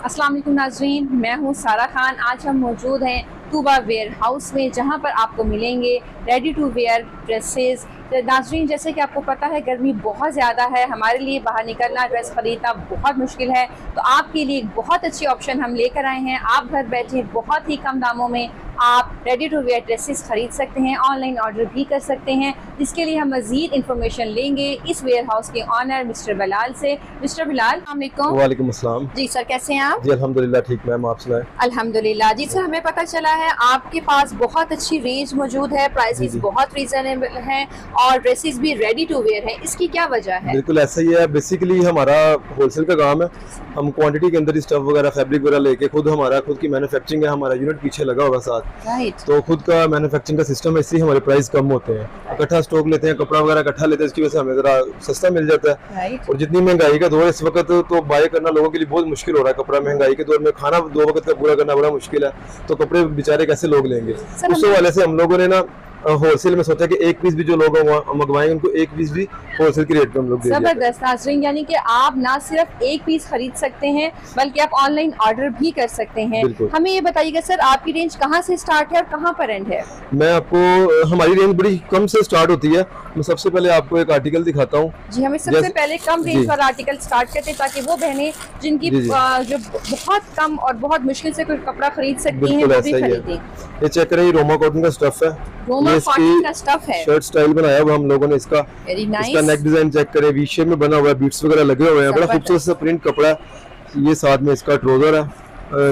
अस्सलाम वालेकुम नाज़रीन, मैं हूँ सारा खान। आज हम मौजूद हैं तूबा वेयर हाउस में, जहाँ पर आपको मिलेंगे रेडी टू वेयर ड्रेसेस। नाज़रीन, जैसे कि आपको पता है गर्मी बहुत ज़्यादा है, हमारे लिए बाहर निकलना, ड्रेस ख़रीदना बहुत मुश्किल है, तो आपके लिए एक बहुत अच्छी ऑप्शन हम लेकर आए हैं। आप घर बैठे बहुत ही कम दामों में आप रेडी टू वेयर ड्रेसेस ख़रीद सकते हैं, ऑनलाइन ऑर्डर भी कर सकते हैं, जिसके लिए हम मज़ीद इन्फॉर्मेशन लेंगे इस वेयर हाउस के ऑनर मिस्टर बिलाल से। मिस्टर बिलाल, अस्सलाम वालेकुम अस्सलाम। जी सर, कैसे हैं आप? जी अल्हम्दुलिल्लाह ठीक, मैम आप सुनाएं। अल्हम्दुलिल्लाह। जी सर, हमें पता चला है आपके पास बहुत अच्छी रेंज मौजूद है, प्राइसेस बहुत रीजनेबल हैं और ड्रेसेस भी रेडी टू वेयर हैं, इसकी क्या वजह है? बिल्कुल ऐसा ही है, बेसिकली हमारा होलसेल का काम है। हम क्वांटिटी के अंदर स्टफ वगैरह फैब्रिक वगैरह लेके खुद की मैन्युफैक्चरिंग है, हमारा यूनिट पीछे लगा होगा साथ, तो खुद का मैन्युफैक्चरिंग का सिस्टम है, इसलिए हमारे प्राइस कम होते हैं। इकट्ठा स्टॉक लेते हैं, कपड़ा वगैरह इकट्ठा लेते हैं, इसकी वजह से हमें जरा सस्ता मिल जाता है। और जितनी महंगाई का दौर है इस वक्त, तो बाय करना लोगों के लिए बहुत मुश्किल हो रहा है। कपड़ा महंगाई के दौर में खाना 2 वक्त का पूरा करना बड़ा मुश्किल है, तो कपड़े बेचारे कैसे लोग लेंगे। उस वाले से हम लोगों ने ना होलसेल में सोचा कि एक पीस भी जो लोग मंगवाएंगे उनको एक पीस भी होलसेल की रेट पे हम लोग दे देंगे। जबरदस्त नाज़रीन, यानी कि आप ना सिर्फ एक पीस खरीद सकते हैं बल्कि आप ऑनलाइन ऑर्डर भी कर सकते हैं। हमें ये बताइएगा सर, आपकी रेंज कहाँ से स्टार्ट है और कहाँ पर एंड है? मैं आपको, हमारी रेंज बड़ी कम से स्टार्ट होती है। मैं सबसे पहले आपको एक आर्टिकल दिखाता हूँ। जी, हमें सबसे पहले कम रेंज वाला आर्टिकल स्टार्ट करते हैं, ताकि वो बहनें जिनकी जो बहुत कम और बहुत मुश्किल से कोई कपड़ा खरीद सकती हैं वो भी खरीदें। ये चेक करें, रोमा कॉटन का स्टफ है, रोमा कॉटन का स्टफ है, शर्ट स्टाइल बनाया हुआ हम लोगों ने। इसका नेक डिजाइन चेक करें, वी शेप में बना हुआ है, बीट्स वगैरह लगे हुए हैं, बड़ा खूबसूरत सा प्रिंट कपड़ा है। ये साथ में इसका ट्राउजर है,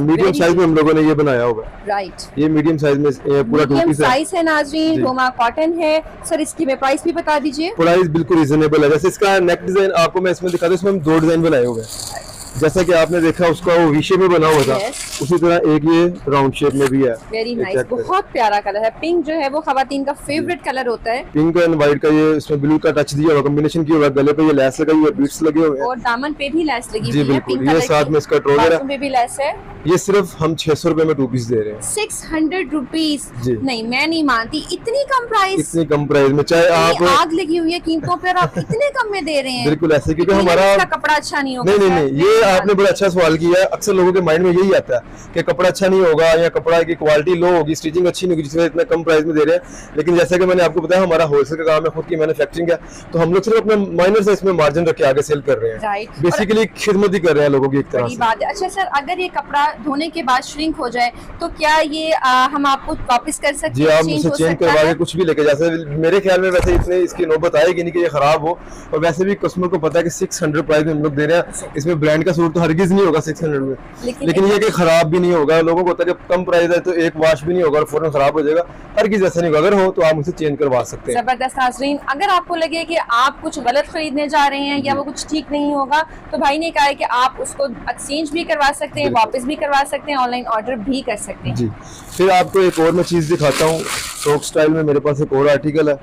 मीडियम साइज में हम लोगों ने ये बनाया हुआ है। राइट, ये मीडियम साइज में पूरा टू पीस साइज है नाज़रीन, रोमा कॉटन है। सर, इसकी मैं प्राइस भी बता दीजिए। प्राइस बिल्कुल रीजनेबल है। जैसे इसका नेक डिजाइन आपको मैं इसमें दिखा दूं, इसमें हम 2 डिजाइन बनाए हुए हैं। जैसा कि आपने देखा उसका वो वी शेप में बना हुआ था, उसी तरह एक ये राउंड शेप में भी है। वेरी नाइस, बहुत प्यारा कलर है। पिंक जो है वो खवातीन का फेवरेट कलर होता है। पिंक एंड व्हाइट का ये इसमें ब्लू का टच दिया हुआ, कॉम्बिनेशन किया हुआ, गले पे ये लेस लगी हुई है, बीट्स लगे हुए हैं और दामन पे भी लेस लगी हुई है। बिल्कुल, ये साथ में इसका ट्राउजर है, भी लेस है। ये सिर्फ हम 600 रुपए में 2 पीस दे रहे हैं। 600 रुपीज? नहीं, मैं नहीं मानती इतनी कम प्राइस। इतनी कम प्राइस में, चाहे आप आग लगी हुई है कीमतों पर, आप इतने कम में दे रहे हैं। बिल्कुल ऐसे, क्योंकि हमारा कपड़ा अच्छा नहीं होगा। नहीं, ये आपने बड़ा अच्छा सवाल किया है। अक्सर लोगों के माइंड में यही आता है कि कपड़ा अच्छा नहीं होगा या कपड़ा की क्वालिटी लो होगी, स्टिचिंग अच्छी नहीं होगी, जिसमें इतना कम प्राइस में दे रहे हैं। लेकिन जैसा कि मैंने आपको बताया, हमारा होलसेल का काम है, खुद की मैन्युफैक्चरिंग है, तो हम लोग सिर्फ अपने माइनर से इसमें मार्जिन रख के आगे सेल कर रहे हैं। बेसिकली खिदमत ही कर रहे हैं लोगों की एक तरह से। अच्छा सर, अगर ये कपड़ा धोने के बाद श्रिंक हो जाए तो क्या ये हम आपको वापस कर सकते हैं? जी, आप मुझसे चेंज करवा के कुछ भी लेके जा सकते हैं। मेरे ख्याल में वैसे इतने इसकी नौबत आएगी नहीं कि ये खराब हो, और वैसे भी कस्टमर को पता है कि 600 प्राइस में हम लोग दे रहे हैं। इसमें ब्रांड का सूट तो हरगिज नहीं होगा 600 में, लेकिन ये कि खराब भी नहीं होगा। लोगों को होता है कि कम प्राइस है तो एक वॉश भी नहीं होगा और फौरन खराब हो जाएगा, हरगिज ऐसा नहीं होगा। अगर हो तो आप मुझसे चेंज करवा सकते हैं। जबरदस्त नाज़रीन, अगर आपको लगे कि आप कुछ गलत खरीदने जा रहे हैं या वो कुछ ठीक नहीं होगा, तो भाई ने कहा है कि आप उसको एक्सचेंज भी करवा सकते हैं, वापस भी करवा सकते हैं, ऑनलाइन ऑर्डर भी कर सकते हैं। जी, फिर आपको एक और मैं चीज दिखाता हूँ। फ्रॉक स्टाइल में मेरे पास एक और आर्टिकल है।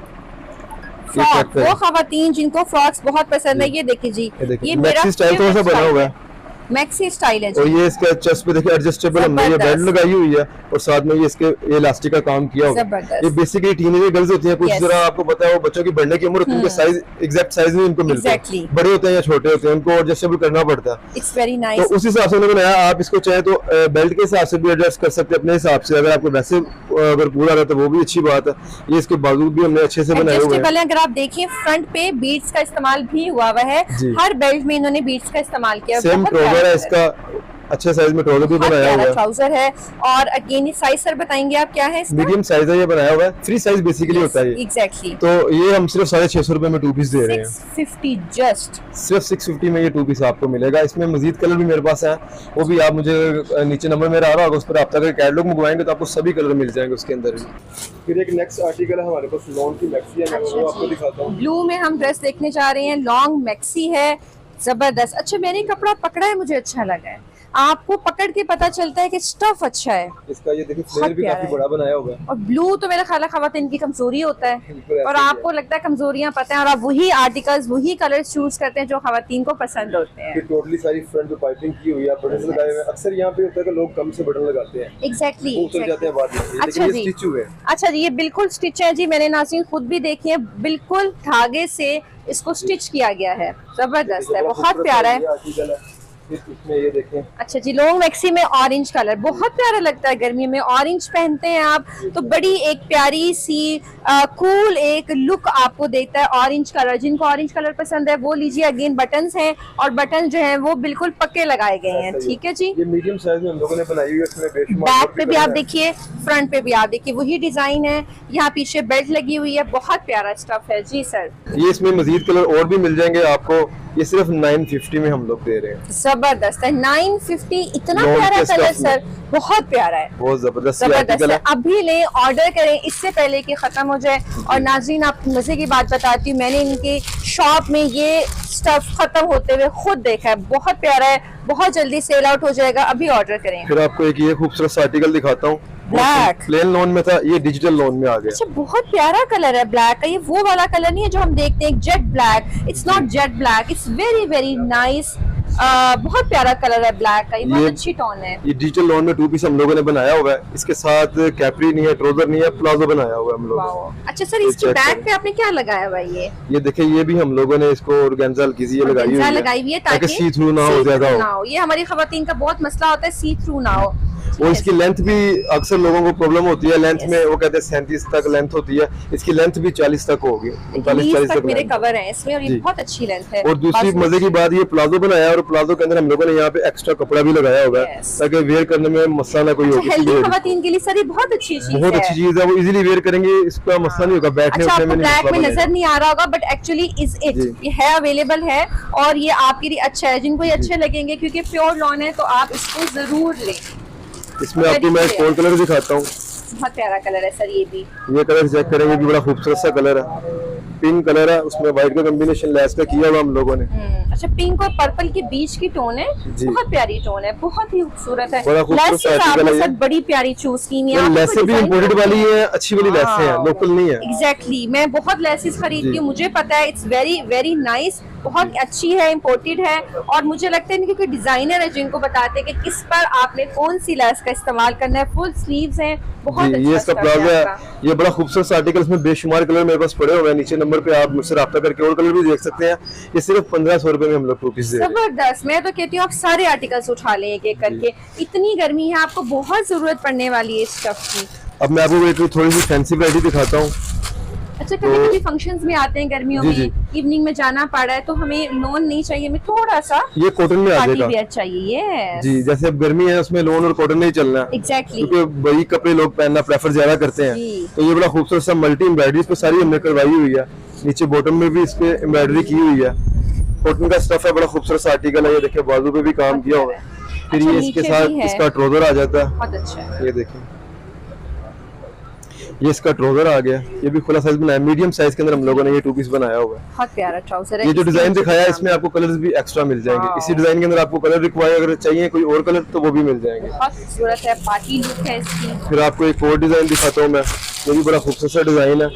फ्रॉक, वो खवातीन जिनको फ्रॉक्स बहुत पसंद है, ये देखिए जी, ये मेरा स्टाइल थोड़ा सा बना हुआ है, मैक्सी स्टाइल है। और ये इसके चेस्ट पे देखिए एडजस्टेबल हमने ये बेल्ट लगाई हुई है, और साथ में ये इसके ये इलास्टिक का काम किया हुआ है। ये बेसिकली टीनेजर गर्ल्स होती हैं, कुछ जरा आपको पता है वो बच्चों की बढ़ने की उम्र होती है, उनके साइज एग्जैक्ट साइज नहीं उनको मिलता है, बड़े होते हैं या छोटे होते हैं, उनको एडजस्टेबल करना पड़ता है। It's very nice. तो उस हिसाब से उन्होंने बनाया। आप इसको चाहे तो बेल्ट के हिसाब से भी एडजस्ट कर सकते हैं अपने हिसाब से, अगर आपको वैसे अगर पूरा रहता है वो भी अच्छी बात है। ये इसके बाजू भी हमने अच्छे से बनाए हुए हैं। अगर आप देखिए फ्रंट पे बीड्स का इस्तेमाल भी हुआ है, हर बेल्ट में इन्होंने बीड्स का इस्तेमाल किया। सेम ट्राउजर है इसका, अच्छे साइज में ट्राउजर भी बनाया हुआ है। ट्राउजर है, और अगेन ये साइज सर बताएंगे आप क्या है इसका? मीडियम साइज है, ये बनाया हुआ है, फ्री साइज बेसिकली होता है। एग्जैक्टली। तो ये हम सिर्फ 650 रुपए में 2 पीस दे रहे हैं। 650 जस्ट, सिर्फ 650 में ये 2 पीस आपको मिलेगा। इसमें मजीद कलर भी मेरे पास है, वो भी आप मुझे नीचे नंबर मेरा आ रहा होगा, उस पर आप अगर कैटलॉग मंगवाएंगे तो आपको सभी कलर मिल जाएंगे उसके अंदर भी। फिर एक नेक्स्ट आर्टिकल है हमारे पास, लॉन्ग की मैक्सी है, मैं वो आपको दिखाता हूँ। ब्लू में हम ड्रेस देखने जा रहे हैं, लॉन्ग मैक्सी है, जबरदस्त। अच्छा, मैंने कपड़ा पकड़ा है, मुझे अच्छा लगा है। आपको पकड़ के पता चलता है कि स्टफ अच्छा है। इसका ये देखिए फ्लेयर भी काफी बड़ा बनाया हुआ है, और ब्लू तो मेरा ख्याल है खवातीन की कमजोरी होता है, और आपको लगता है कमजोरियां पता है, और आप वही आर्टिकल्स वही कलर्स चूज करते हैं जो खवातीन को पसंद होते हैं। टोटली सारी फ्रंट पे पाइपिंग की हुई है, बटन लगाए हुए हैं। अक्सर यहाँ पे होता है कि लोग कम से बटन लगाते हैं, एग्जैक्टली उतर जाते हैं बाद में। अच्छा जी, स्टिच हुए। अच्छा जी, ये बिल्कुल स्टिच है जी, मैंने नाज़रीन खुद भी देखी है, बिल्कुल धागे से इसको स्टिच किया गया है, जबरदस्त है, बहुत प्यारा है। इसमें ये देखें, अच्छा जी, लॉन्ग मैक्सी में ऑरेंज कलर बहुत प्यारा लगता है गर्मियों में, ऑरेंज पहनते हैं आप तो बड़ी एक प्यारी सी कूल एक लुक आपको देता है ऑरेंज कलर। जिनको ऑरेंज कलर पसंद है वो लीजिए। अगेन बटन्स हैं और बटन जो हैं वो बिल्कुल पक्के लगाए गए हैं, ठीक है जी। ये मीडियम साइज में हम लोगों ने बनाई हुई है, इसमें बेशुमार बैक पे भी आप देखिए, फ्रंट पे भी आप देखिए वही डिजाइन है, यहाँ पीछे बेल्ट लगी हुई है, बहुत प्यारा स्टफ है जी सर। ये इसमें मजीद कलर और भी मिल जाएंगे आपको, ये सिर्फ 950 में हम लोग दे रहे हैं। जबरदस्त है, 950, इतना प्यारा कलर सर, बहुत प्यारा है, बहुत जबरदस्त है। अभी लें, ऑर्डर करें इससे पहले कि खत्म हो जाए। और नाज़रीन आपको मजे की बात बताती हूँ, मैंने इनकी शॉप में ये स्टफ खत्म होते हुए खुद देखा है, बहुत प्यारा है, बहुत जल्दी सेल आउट हो जाएगा, अभी ऑर्डर करें। फिर आपको एक ये खूबसूरत सा आर्टिकल दिखाता हूँ, ब्लैक प्लेन लॉन में था, ये डिजिटल लॉन में आ गया। अच्छा, बहुत प्यारा कलर है ब्लैक का, ये वो वाला कलर नहीं है जो हम देखते हैं jet black, it's not jet black, it's very very nice, बहुत प्यारा कलर है ब्लैक का, ये बहुत अच्छी टोन है। ये डिजिटल लॉन में 2 पीस हम लोगों ने बनाया हुआ है, इसके साथ कैपरी नहीं है, ट्राउजर नहीं है, प्लाजो बनाया हुआ है हम लोगों ने। अच्छा सर, इसके बैक पे आपने क्या लगाया हुआ है? ये देखिए, ये भी हम लोगों ने इसको ऑर्गेन्जा हल्की सी लगाई हुई है ताकि सी थ्रू ना हो, ज्यादा हो। ये हमारी खवातीन का बहुत मसला होता है, सी थ्रू ना हो। और इसकी लेंथ भी अक्सर लोगों को प्रॉब्लम होती है लेंथ में, वो कहते हैं 37 तक लेंथ होती है, इसकी लेंथ भी 40 तक होगी, 39-40 तक मेरे कवर है इसमें, और ये बहुत अच्छी लेंथ है। और दूसरी मजे की बात, ये प्लाजो बनाया है और प्लाजो के अंदर हम लोगों ने यहाँ पे एक्स्ट्रा कपड़ा भी लगाया होगा ताकि वेयर करने में मसला ना कोई हो। हेल्दी खवातीन के लिए सर ये बहुत अच्छी चीज है, बहुत अच्छी चीज है, वो इजीली वेयर करेंगे, इसका मसला नहीं होगा बैठने उठने में। ब्लैक में नजर नहीं आ रहा होगा बट एक्चुअली इज इट, ये है अवेलेबल है और ये आपके लिए अच्छा है, जिनको ये अच्छे लगेंगे क्योंकि प्योर लॉन है तो आप इसको जरूर लें। इसमें आपको मैं एक और कलर दिखाता हूँ, बहुत प्यारा कलर है सर, ये कलर चेक करेंगे, भी बड़ा खूबसूरत सा कलर है, पिंक कलर है, उसमें व्हाइट का कॉम्बिनेशन लेस का किया हुआ हम लोगों ने। अच्छा, पिंक और पर्पल के बीच की टोन है, बहुत प्यारी टोन है, बहुत ही खूबसूरत है। लेस बड़ी प्यारी चूज की लेसेस भी इंपोर्टेड वाली है, अच्छी वाली लेसेस हैं, लोकल नहीं है। एग्जैक्टली, मैं बहुत लेसेस खरीदती हूँ, मुझे पता है, इट्स वेरी वेरी नाइस, बहुत अच्छी है, इंपोर्टेड है। और मुझे लगता है क्योंकि डिजाइनर है जिनको बताते हैं कि किस पर आपने कौन सी लेस का इस्तेमाल करना है। फुल स्लीव्स हैं, बहुत ये इसका प्लाजो है, ये बड़ा खूबसूरत आर्टिकल, इसमें बेशुमार कलर मेरे पास पड़े हुए हैं, नीचे नंबर पे आप मुझसे राब्ता करके और कलर भी देख सकते हैं। ये सिर्फ 1500 रुपए में हम लोग 2 पीस दे रहे हैं। जबरदस्त, मैं तो कहती हूँ आप सारे आर्टिकल्स उठा लें एक एक करके, इतनी गर्मी है, आपको बहुत जरूरत पड़ने वाली है इस स्टफ की। अब मैं आपको एक थोड़ी सी फैंसी वैरायटी दिखाता हूँ। अच्छा, कभी-कभी फंक्शंस में आते हैं गर्मियों में, इवनिंग में जाना पड़ा है तो हमें लॉन नहीं चाहिए, हमें थोड़ा सा ये कॉटन में आ जाएगा, वेयर चाहिए जी, जैसे अब गर्मी है उसमें लॉन और कॉटन नहीं चलना है, एग्जैक्टली, क्योंकि वही कपड़े लोग पहनना प्रेफर ज्यादा करते हैं। तो ये बड़ा खूबसूरत सा मल्टी एम्ब्रॉयडरी इसमें सारी हमने करवाई हुई है, नीचे बॉटम में भी इस पे एम्ब्रॉयडरी की हुई है, कॉटन का स्टफ है, बड़ा खूबसूरत सा आर्टिकल है। ये देखिए बाजू पे भी काम किया हुआ है, फिर ये इसके साथ इसका ट्राउजर आ जाता है, बहुत अच्छा है। ये देखिए, ये इसका ट्राउजर आ गया, ये भी खुला साइज बनाया, मीडियम साइज के अंदर हम लोगों ने ये 2 पीस बनाया हुआ है, बहुत प्यारा ट्राउजर है। ये जो डिजाइन दिखाया है इसमें आपको कलर्स भी एक्स्ट्रा मिल जाएंगे, इसी डिजाइन के अंदर आपको कलर रिक्वायर अगर चाहिए कोई और कलर तो वो भी मिल जाएंगे, बहुत खूबसूरत है, पार्टी लुक है इसकी। फिर आपको एक और डिजाइन दिखाता हूँ मैं, ये भी बड़ा खूबसूरत सा डिजाइन है।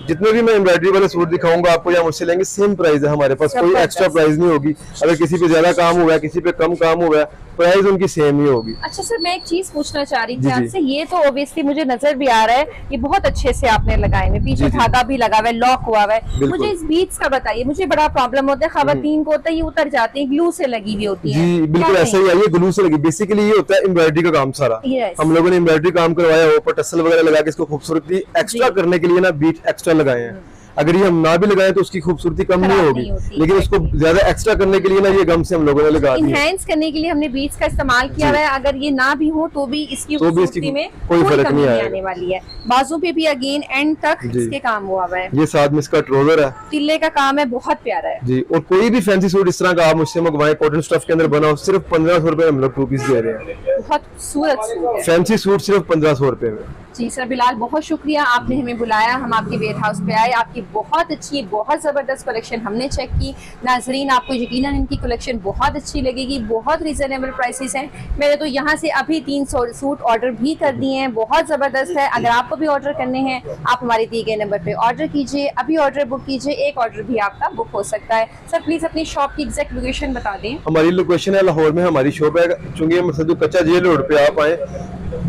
जितने भी मैं एम्ब्रॉयडरी वाले सूट दिखाऊंगा आपको या मुझसे लेंगे सेम प्राइस है हमारे पास, कोई एक्स्ट्रा प्राइस नहीं होगी, अगर किसी पे ज्यादा काम हुआ है किसी पे कम काम हुआ है प्राइस उनकी सेम ही होगी। अच्छा सर, मैं एक चीज पूछना चाह रही थी आपसे, ये तो ऑब्वियसली मुझे नजर भी आ रहा है, ये बहुत अच्छे से आपने लगाए हुए, पीछे धागा भी लगा हुआ है, लॉक हुआ हुआ है, मुझे इस बीट्स का बताइए, मुझे बड़ा प्रॉब्लम होता है, खवातीन को होता है ये उतर जाते हैं, ग्लू से लगी हुई होती है। जी बिल्कुल ऐसा ही है, ये ग्लू से लगी, बेसिकली ये होता है एम्ब्रॉयडरी का काम सारा, हम लोगों ने एम्ब्रॉयडरी काम करवाया, ऊपर टसल वगैरह लगा के इसको खूबसूरती एक्स्ट्रा करने के लिए ना बीट एक्स्ट्रा लगाए हैं। अगर ये हम ना भी लगाएं तो उसकी खूबसूरती कम नहीं होगी, लेकिन उसको ज्यादा एक्स्ट्रा करने के लिए ना ये गम से हम लोगों ने लगा दिया, इनहैंस करने के लिए हमने बीट्स का इस्तेमाल किया हुआ है। अगर ये ना भी हो तो भी इसकी खूबसूरती में कोई फर्क नहीं आने वाली है। बाजू पे भी अगेन एंड तक इसके काम हुआ है, ये साथ में इसका ट्राउजर है, तिल्ले का काम है, बहुत प्यारा है जी। और कोई भी फैंसी सूट इस तरह का आप मुझसे मंगवाएं, कॉटन स्टफ के अंदर बना हो, सिर्फ 1500 रुपए हम लोग 2 पीस दे रहे हैं, बहुत खूबसूरत सूट है, फैंसी सूट सिर्फ 1500 रुपए में। जी सर बिलाल, बहुत शुक्रिया, आपने हमें बुलाया, हम आपके वेयर हाउस पे आए, आपकी बहुत अच्छी बहुत ज़बरदस्त कलेक्शन हमने चेक की। नाजरीन आपको यकीनन इनकी कलेक्शन बहुत अच्छी लगेगी, बहुत रीज़नेबल प्राइसेस हैं। मैंने तो यहाँ से अभी 300 सूट ऑर्डर भी कर दिए हैं, बहुत ज़बरदस्त है। अगर आपको भी ऑर्डर करने हैं आप हमारे दिए गए नंबर पर ऑर्डर कीजिए, अभी ऑर्डर बुक कीजिए, एक ऑर्डर भी आपका बुक हो सकता है। सर प्लीज़ अपनी शॉप की एग्जैक्ट लोकेशन बता दें। हमारी लोकेशन है लाहौर में, हमारी शॉप है चुंगी मसदू कच्चा जेल रोड पे, आप आए